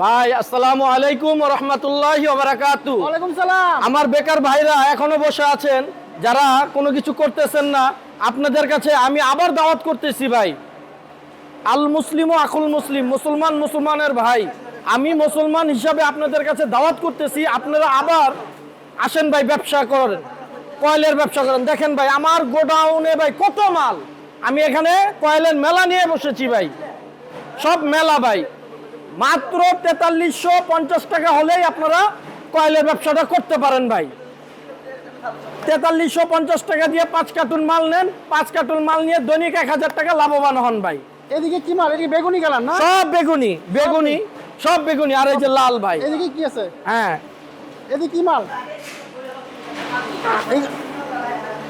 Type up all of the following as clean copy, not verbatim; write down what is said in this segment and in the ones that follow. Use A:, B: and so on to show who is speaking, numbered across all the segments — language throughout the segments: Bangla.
A: ভাই আসসালামু আলাইকুম ওয়া রাহমাতুল্লাহি ওয়া বারাকাতুহু।
B: ওয়ালাইকুম সালাম।
A: আমার বেকার ভাইরা এখনো বসে আছেন, যারা কোনো কিছু করতেছেন না, আপনাদের কাছে আমি আবার দাওয়াত করতেছি ভাই। আল মুসলিমু আখুল মুসলিম, মুসলমান মুসলমানের ভাই। আমি মুসলমান হিসাবে আপনাদের কাছে দাওয়াত করতেছি, আপনারা আবার আসেন ভাই, ব্যবসা করেন, কয়েলের ব্যবসা করেন। দেখেন ভাই, আমার গোডাউনে ভাই কত মাল। আমি এখানে কয়েলের মেলা নিয়ে বসেছি ভাই, সব মেলা ভাই। মাত্র ৪৩৫০ টাকা হলেই আপনারা কয়েলের ব্যবসাটা করতে পারেন ভাই। ৪৩৫০ টাকা দিয়ে ৫ কার্টুন মাল নেন, ৫ কার্টুন মাল নিয়ে দৈনিক ১০০০ টাকা লাভবান হন ভাই।
B: এদিকে কি মাল? এদিকে বেগুনি কালার না?
A: সব বেগুনি, বেগুনি, সব বেগুনি। আর এই যে লাল ভাই,
B: এদিকে কি আছে?
A: হ্যাঁ,
B: এদিকে কি মাল?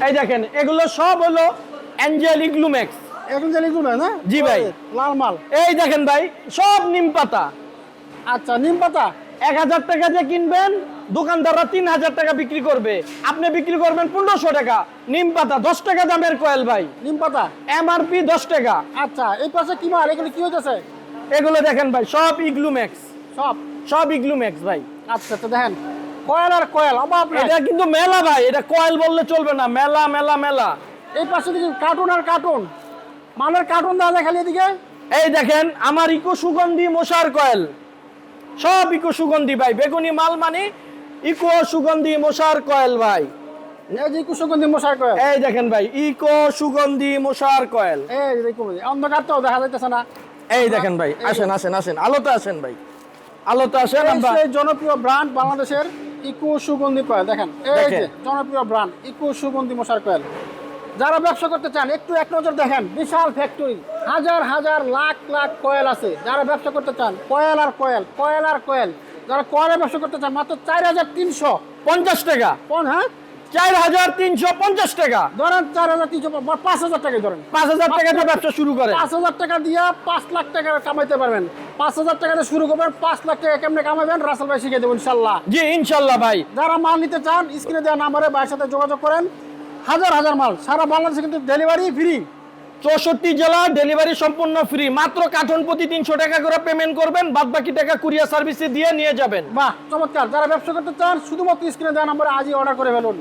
A: এই দেখেন, এগুলো সব হলো অ্যাঞ্জেল ইগ্লুমেক্স।
B: এখন জানি গুলো না?
A: জি ভাই।
B: লাল মাল।
A: এই দেখেন ভাই, সব নিম পাতা।
B: আচ্ছা, নিম পাতা
A: ১০০০ টাকা দিয়ে কিনবেন, দোকানদাররা ৩০০০ টাকা বিক্রি করবে, আপনি বিক্রি করবেন ১৫০০ টাকা। নিম পাতা ১০ টাকা দামের কয়েল ভাই,
B: নিম পাতা।
A: এমআরপি ১০ টাকা।
B: আচ্ছা, এই পাশে কি মাল? এগুলো কি হইতেছে?
A: এগুলো দেখেন ভাই, সব ইগ্লুমেক্স,
B: সব
A: সব ইগ্লুমেক্স ভাই।
B: আচ্ছা, তো দেখেন কয়েল আর কয়েল অভাব নাই।
A: এটা কিন্তু মেলা ভাই, এটা কয়েল বললে চলবে না, মেলা মেলা মেলা।
B: এই পাশে দেখি কার্টুন আর কার্টুন, মালের কার্টুন দেওয়া যায় খালি এদিকে।
A: এই দেখেন, আমার ইকো সুগন্ধি মশার কয়েল, সব ইকো সুগন্ধি ভাই। বেগুনি মাল মানে ইকো সুগন্ধি মশার কয়েল ভাই।
B: এই যে কুসুগন্ধি মশার কয়েল।
A: এই দেখেন ভাই, ইকো সুগন্ধি মশার কয়েল।
B: এই দেখুন, অন্ধকার তো দেখা যাইতেছে না।
A: এই দেখেন ভাই, আসেন আসেন আসেন, আলোতে আসেন ভাই, আলোতে আসেন।
B: এই সেই জনপ্রিয় ব্র্যান্ড বাংলাদেশের ইকো সুগন্ধি কয়েল। দেখেন, এই যে
A: দেখেন।
B: জনপ্রিয় ব্র্যান্ড ইকো সুগন্ধি মশার কয়েল। যারা ব্যবসা করতে চান একটু এক নজর দেখেন, বিশাল ফ্যাক্টরি, হাজার হাজার লাখ লাখ কয়েল আছে। যারা ব্যবসা করতে চান কয়েল আর কয়েল, কয়েল আর কয়েল, যারা কয়েলের ব্যবসা করতে চান মাত্র ৪৩৫০
A: টাকা,
B: হ্যাঁ
A: ৪৩৫০ টাকা।
B: ধরেন ৪৩০০, ৫০০০ টাকাই ধরেন।
A: ৫০০০ টাকা দিয়ে ব্যবসা শুরু করে,
B: ৫০০০ টাকা দিয়ে ৫ লাখ টাকা কামাইতে পারবেন। ৫০০০ টাকা দিয়ে শুরু করবেন, ৫ লাখ টাকা কেমনে কামাবেন রাসেল ভাই শিখিয়ে দেবেন ইনশাল্লাহ।
A: জি ইনশাল্লাহ ভাই।
B: যারা মাল নিতে চান স্ক্রিনে দেওয়া নাম্বারে ভাইয়ের সাথে যোগাযোগ করেন। হাজার হাজার মাল, সারা বাংলাদেশে কিন্তু ডেলিভারি ফ্রি।
A: ৬৪ জেলা ডেলিভারি সম্পূর্ণ ফ্রি। মাত্র কার্টন প্রতি ৩০০ টাকা করে পেমেন্ট করবেন, বাদ বাকি টাকা কুরিয়ার সার্ভিসে দিয়ে নিয়ে যাবেন।
B: বাহ, চমৎকার। যারা ব্যবসা করতে চান শুধুমাত্র স্ক্রিনে দেওয়া নাম্বারে আজই অর্ডার করে ফেলুন।